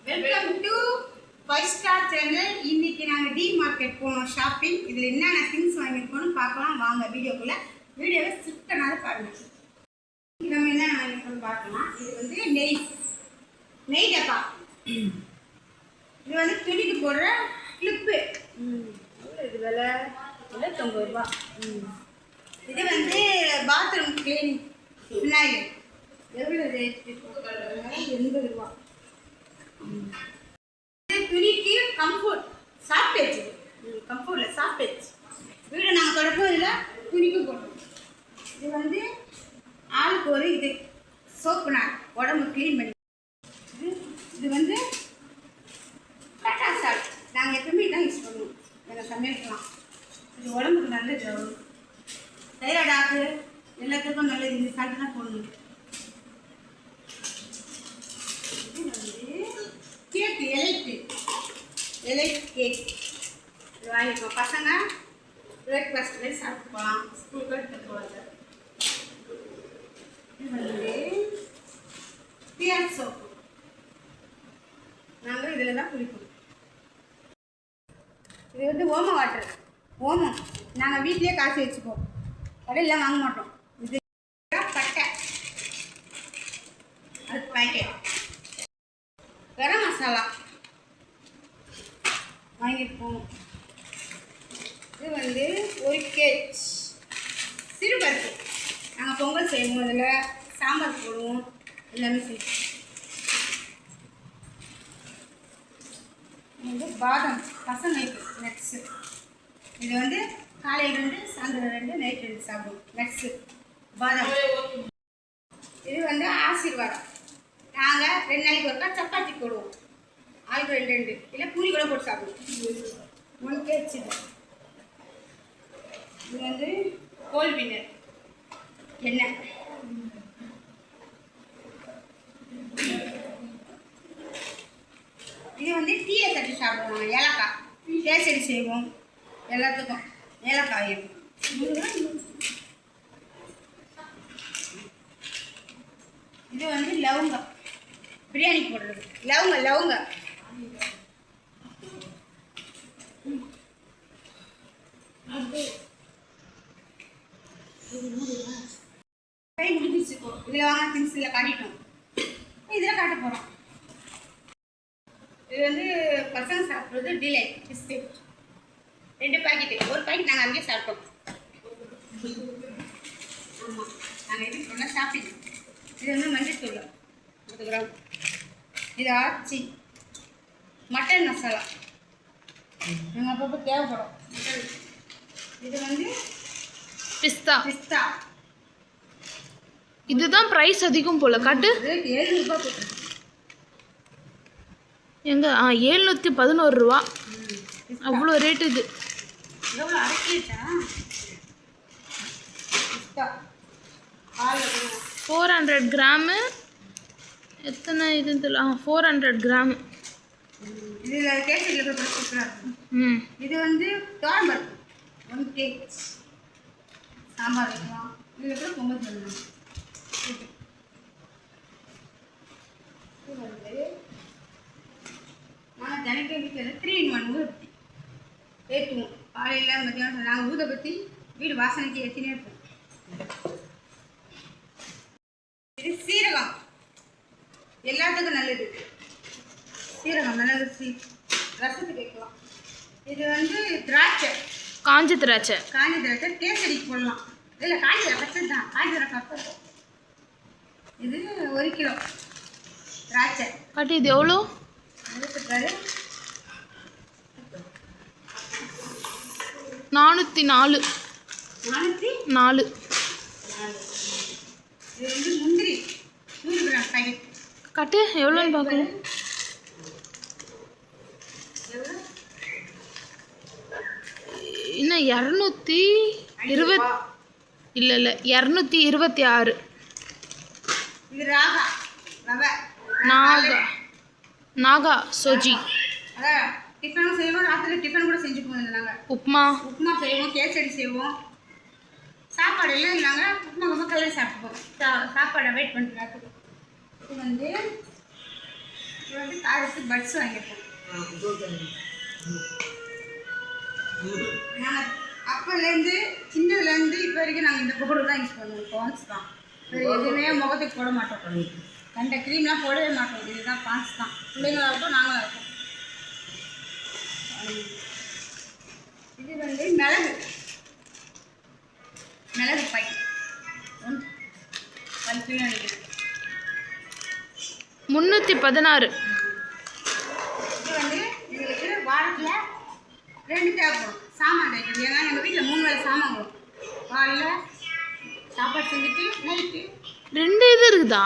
Welcome to 5 star channel. இன்னைக்கு நாங்கள் D market போனோம் ஷாப்பிங். இதில் என்னென்ன திங்ஸ் வாங்கியிருக்கோன்னு பார்க்கலாம் வாங்க. வீடியோவை ஸ்கிப் பண்ணாத பாருங்க. நம்ம என்ன வாங்கியிருக்கோன்னு பார்க்கலாம். இது வந்து நெய் டப்பா. இது வந்து துணிக்கு போடுற கிளிப்பு. இது விலை 90 ரூபா. இது வந்து பாத்ரூம் கிளீனிங் ஃபினாயில். எவ்வளோ ரேட்? 80 ரூபா. துணிக்கு கம்ஃபர்ட் சாஃப்டேஜ். கம்ஃபர்ட்டில் சாஃப்டேஜ் வீடு நாங்கள் தொடக்கும். இதில் துணிக்கும் போட்டோம். இது வந்து ஆளுக்கு ஒரு இது சோப்பு நாள் உடம்பு க்ளீன் பண்ணி. இது வந்து டாட்டா சால்ட். நாங்கள் எப்பவுமே இதான் யூஸ் பண்ணுவோம் எங்கள் சமையலுக்கெல்லாம். இது உடம்புக்கு நல்லது. தைராய்டாக்கு எல்லாத்துக்கும் நல்லது. இந்த சால்ட் தான் போடணும். கேக்கு எலைட் கேக் இது வாங்கியிருக்கோம். பசங்க பிரேக்ஃபாஸ்ட் மாதிரி சாப்பிட்டு போகலாம், ஸ்கூலுக்கு எடுத்துகிட்டு போவாங்க. இது வந்து பியர் சோப்பு. நாங்கள் இதில் தான் குளிப்போம். இது வந்து ஓம வாட்டர். ஓமம் நாங்கள் வீட்லேயே காய்ச்சி வச்சுப்போம், கடையில் வாங்க மாட்டோம். இது பட்டை, அது பேக்கெட். கரம் மசாலா வாங்கியிருப்போம். இது வந்து 1 kg சிறுபருப்பு. நாங்கள் பொங்கல் செய்வோம், அதில் சாம்பார் போடுவோம், எல்லாமே செய்வோம். இது பாதாம் பசங்களுக்கு நட்ஸு. இது வந்து காலையில் 2, சாயந்தரம் 2, நைட் 2 சாப்பிடுவோம். நட்ஸு பாதாம். இது வந்து ஆசீர்வாதம். நாங்கள் 2 நாளைக்கு ஒருக்கா சப்பாத்தி போடுவோம். ஆளுக்கு 2 இல்லை பூரி கூட போட்டு சாப்பிடுவோம். 1 kg. இது வந்து கோல் வின்னர் எண்ணெய். இது வந்து டீயை தட்டி சாப்பிடுவோம். ஏலக்காய் கேசரி செய்வோம். எல்லாத்துக்கும் ஏலக்காய் இருக்கும். இது வந்து லவங்கம், பிரியாணி போடுறது. லவங்க முடிஞ்சிருச்சுக்கோ. இதில் வாங்க திங்ஸ் இதில் காட்டிட்டோம். இதில் காட்ட போகிறோம். இது வந்து பசங்க சாப்பிட்றது டிலைட் பிஸ்கெட். 2 பாக்கெட்டு. ஒரு பாக்கெட் நாங்கள் அங்கேயே சாப்பிட்டோம். ஆமாம், நாங்கள் எப்படி சொன்னால் ஷாப்பிங். இது வந்து மஞ்சள் தூள் 10 கிராம். இது ஆச்சி மட்டன் மசாலா. நாங்கள் அப்பப்போ தேவைப்படும். இது வந்து பிஸ்தா. இதுதான் ப்ரைஸ் அதிகம் போல. காட்டு. ரேட் 700 ரூபா போட்டு. எங்க 711 ரூபா. அவ்வளோ ரேட்டு. இது எவ்வளோ அரைக்கிட்டா? பிஸ்தா 400 கிராமு. எத்தனை இதுன்னு தெரியல. 400 கிராமு. இதில் கேசரியில் கூட சூப்பராக இருக்கும். இது வந்து தோரம்பருப்பு 1 kg. சாம்பார் வைக்கலாம். இதில் கூட பொங்கல் பண்ணலாம். இது வந்து நாங்கள் தினைக்கும் வீட்டில் 3 in 1 ஊதுபத்தி ஏற்றுவோம். காலையில் மத்தியானம் நாங்கள் ஊதுபத்தி வீடு வாசனைக்கு ஏற்றினே இருப்போம். இது சீரகம் எல்லாத்துக்கும் நல்லது. சீரகம் நல்லது, ரசத்துக்கு வைக்கலாம். இது வந்து திராட்சை, காஞ்ச திராட்சை. கேசரிக்கு போடலாம். இதில் காஞ்ச திராட்சை தான். காஞ்ச திராட்சை இது 1 கிலோ திராட்சை. காட்டு. இது எவ்வளோ? 404. இது வந்து முந்திரி 100 கிராம் பாக்கெட். காட்டு எவ்வளோன்னு பார்க்கணும். இன்னும் 220 இல்லை 226. இது ராகா ரவை. நாகா சோஜி. அதான் டிஃபனும் செய்வோம், ராத்திரி டிஃபன் கூட செஞ்சுக்குவோம். இல்லை நாங்கள் உப்புமா செய்வோம், கேசரி செய்வோம். சாப்பாடு எல்லாம் நாங்கள் உப்புமா கையில் சாப்பிட்டுப்போம். சாப்பாடை வெயிட் பண்ணுறாங்க. இது வந்து இது வந்து காதுக்கு பட்ஸ் வாங்கியிருக்கோம். நாங்கள் அப்போலேருந்து சின்னதுலேருந்து இப்போ வரைக்கும் நாங்கள் இந்த பவுடர் தான் யூஸ் பண்ணுவோம். பான்ஸ் தான், வேறு எதுவுமே முகத்துக்கு போட மாட்டோம். கண்ட க்ரீம்லாம் போடவே மாட்டோம். இதுதான் பான்ஸ் தான். பிள்ளைங்களாகட்டும் நாங்களும் இருக்கோம். இது வந்து மிளகு பை 316. இது வந்து எங்களுக்கு வாரத்தில் 2 தேவைப்படும் சாமான் டைட்டு. ஏன்னா எங்கள் வீட்டில் 3 வேளை சாமான் வரும். காலையில் சாப்பாடு செஞ்சுட்டு நைட்டு 2 இது இருக்குதா?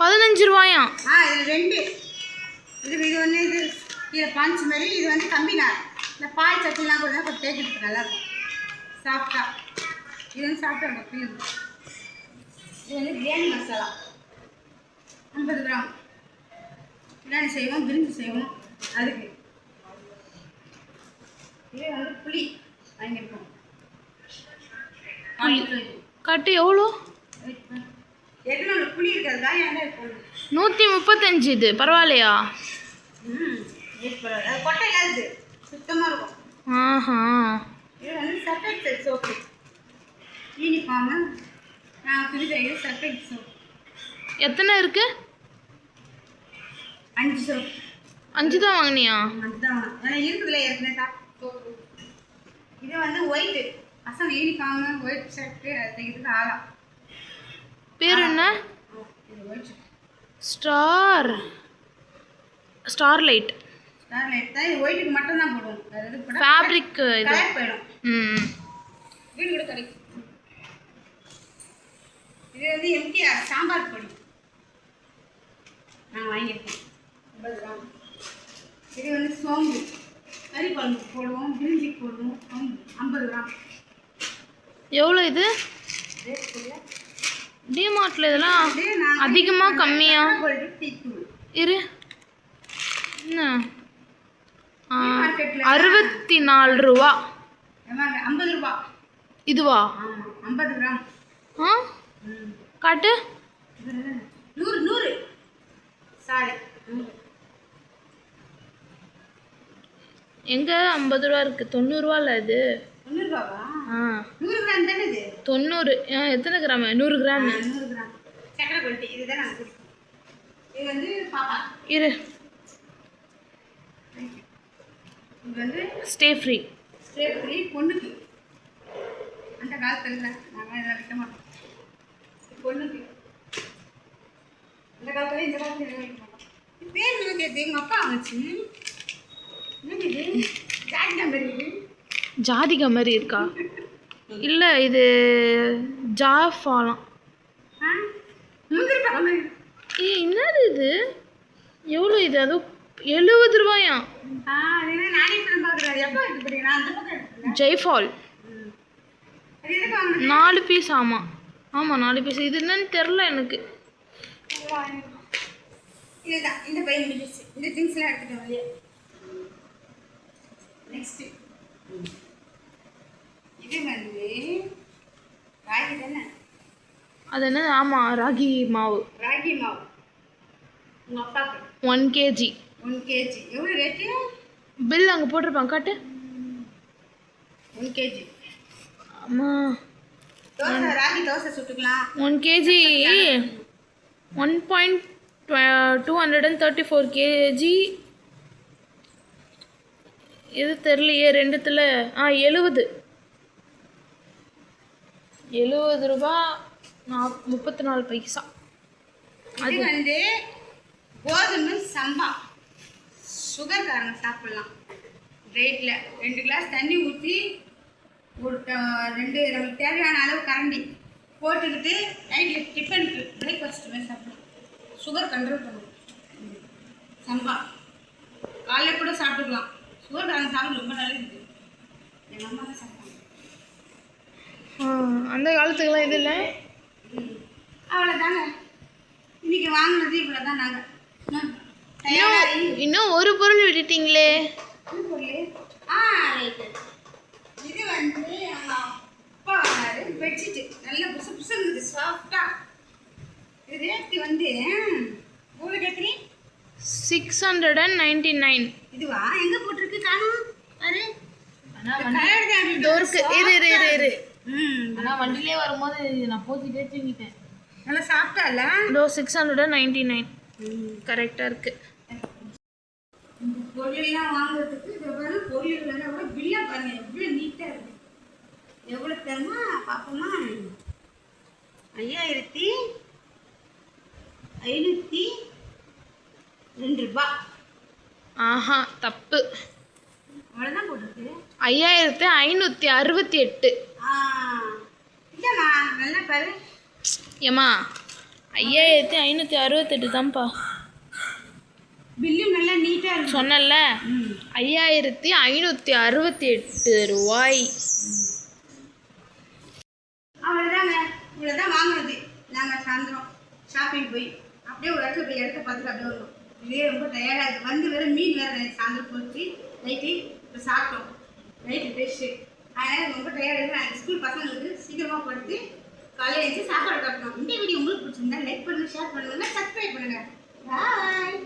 15 ரூபாயாம். இதில் 2 இது ஒன்று இது கீழே பாஞ்சு மாதிரி. இது வந்து கம்பி நார். இந்த பால் சட்டிலாம் கூட கொஞ்சம் தேய்க்கிறதுக்கு நல்லாயிருக்கும் சாஃப்டாக. இது வந்து சாப்பிட்டு நம்ம ஃபீல். இது வந்து பிரியாணி மசாலா 50 கிராம். பிரியாணி செய்வோம், பிரிஞ்சி செய்வோம். அதுக்கு இது வந்து புளி வாங்கியிருக்கோம். கட்டு எவ்வளோ? எதுவும் புளி இருக்கிறதா? என்ன 135. இது பரவாயில்லையா? கொட்டை இல்லாது சுத்தமாக இருக்கும். ஆஹா. இது வந்து சர்ஃபெக்சல் சோப்பு. யூனிஃபார்மு நான் துணி தைக்கிறது சர்ஃபெக்ட் சோப்பு. எத்தனை இருக்கு? 5 சோப்பு. 5 தான் வாங்கினியா? 5 தான் வாங்க. ஏன்னா இருக்குதுல ஏற்கனவே சோப்பு. இது வந்து ஒயிட்டு பசங்க யூனிஃபார்மு ஒயிட் ஷர்ட்டு அது தைக்கிறதுக்கு ஆளா. பேர் என்ன? இது ஒயிட் ஸ்டார்லைட் தான். இது ஒயிட்டுக்கு மட்டும் தான் போடுவோம். அது ஃபேப்ரிக் இது கலர் போயிடும். வீடு கூட கிடைக்கும். இது வந்து எம்டிஆர் சாம்பார் பொடி நான் வாங்கியிருக்கேன் 50 கிராம். இது வந்து சோம்பு கறி குழம்புக்கு போடுவோம், பிரிஞ்சிக்கு போடுவோம். 50 கிராம். எவ்வளோ இது? டிமார்ட்டில் இதெல்லாம் அதிகமாக கம்மியா இரு? என்ன 64 ரூபா. 50 ரூபா இதுவா? 50 கிராம். காட்டு. 100 சாரி எங்க 50 ரூபா இருக்கு? 90 ரூபா இல்லை இது? 90 ரூபாவா? 100 கிராம் தானே இது? 90. எத்தனை கிராம்? 100 கிராம். 100 கிராம் சக்கரை கொல்ட்டி. இதுதான் நாங்கள் கொடுப்போம். இது வந்து பாப்பா இரு. இது வந்து ஸ்டே ஃப்ரீ பொண்ணுக்கு. அந்த காலத்தில் நாங்கள் இதெல்லாம் விற்க மாட்டோம். பொண்ணுக்கு அந்த காலத்தில் இந்த காலத்தில் எல்லாம் விற்க மாட்டோம். இது பேர் என்ன கேட்டு எங்கள் அப்பா ஆச்சு. என்னது இது? ஜாதிகா மாதிரி இது. ஜாதிகா மாதிரி இருக்கா? இல்லை, இது ஜாஃபாலாம். முந்திரி பழம். என்னது இது? எவ்வளோ இது? அதுவும் 70 ரூபாயா? நானே இப்போ பார்க்குறேன். எப்போ எடுத்து நான் அந்த பக்கம் எடுத்துக்கிறேன். ஜெய்ஃபால் 4 பீஸ். ஆமாம் 4 பீஸ். இது என்னன்னு தெரில எனக்கு. இதுதான் இந்த பையன் முடிஞ்சிச்சு. இந்த திங்ஸ்லாம் எடுத்துட்டோம் வெளியே. நெக்ஸ்ட்டு இது வந்து ராகி தானே? அது என்ன? ஆமாம், ராகி மாவு. உங்கள் அப்பாவுக்கு 1 kg. 1 kg எவ்வளோ ரேட்டு? பில் அங்கே போட்டிருப்பாங்க, காட்டு. 1 kg. ஆமாம், ராகி தோசை சுட்டுக்கலாம். 1 kg 1.234 kg. இது தெரியலையே. 2த்துல 70 ரூபா 34 பைசா. இது வந்து கோதுமை சம்பா. சுகர்காரங்க சாப்பிட்லாம். டேட்டில் 2 கிளாஸ் தண்ணி ஊற்றி ஒரு 2 நமக்கு தேவையான அளவு கரண்டி போட்டுக்கிட்டு நைட்டில் டிஃபனுக்கு பிரேக்ஃபாஸ்ட் மாதிரி சாப்பிடலாம். சுகர் கண்ட்ரோல் பண்ணுவோம். சம்பா காலையில் கூட சாப்பிட்டுக்கலாம். சுகர்காரங்க சாப்பிட ரொம்ப நல்லது. எங்கள் அம்மா தான் சாப்பிட்டாங்க. அந்த காலத்துக்குலாம் இது இல்லை. அவ்வளோதாங்க. இன்றைக்கி வாங்கினது இவ்வளோ தான். நாங்கள் இன்னும் ஒரு பொருள் விட்டுட்டீங்களே. இது வந்து எங்கள் அப்பா வாங்கினாரு பெட்ஷீட்டு. நல்ல புசு புசு இருக்குது, சாஃப்டாக. இது ரேட்டு வந்து உங்களுக்கு எத்தனை? 699. இதுவா எங்க போட்டிருக்கு காணோம் பாரு. ஆனா கலர் தான் இதோ இருக்கு. இரு. ஆனா வண்டியிலே வரும்போது நான் போத்திட்டே தூங்கிட்டேன். நல்லா சாப்பிட்டா இல்ல. இதோ 699. கரெக்டாக இருக்கு. இந்த பொருளெல்லாம் வாங்குறதுக்கு இதை பாரு, பொருள்களெல்லாம் கூட பில்லா பாருங்க எவ்வளோ நீட்டாக இருக்கு. எவ்வளோ தருமா பார்ப்போமா? 5502 ரூபாய். ஆஹா தப்பு. அவ்வளோதான் போட்டிருக்கு. 5568. இல்லைம்மா நல்லா பாரு. ஏம்மா 5568 தான்ப்பா பில்லும் நல்லா நீட்டாக இருக்கு. சொன்னல. 5568 ரூபாய். அவ்வளோதாங்க, இவ்வளோதான் வாங்குறது. நாங்கள் சாயந்தரம் ஷாப்பிங் போய் அப்படியே ஒரு இடத்துல போய் இடத்த பார்த்துட்டு அப்படியே வந்தோம். இதே ரொம்ப டயர்டாக இருக்குது. வந்து வேறு மீன் வேறு சாயந்தரம் போச்சு. நைட்டு இப்போ சாப்பிட்டோம். Night fresh. அதனால் ரொம்ப டயர்டாக இருக்குது. நாங்கள் ஸ்கூல் பசங்களுக்கு சீக்கிரமாக படுத்து காலையில் எழுந்து சாப்பாடு கட்டணும். இந்த வீடியோ உங்களுக்கு பிடிச்சிருந்தா லைக் பண்ணுங்கள், ஷேர் பண்ணுங்கள், சப்ஸ்கிரைப் பண்ணுங்கள். பாய்.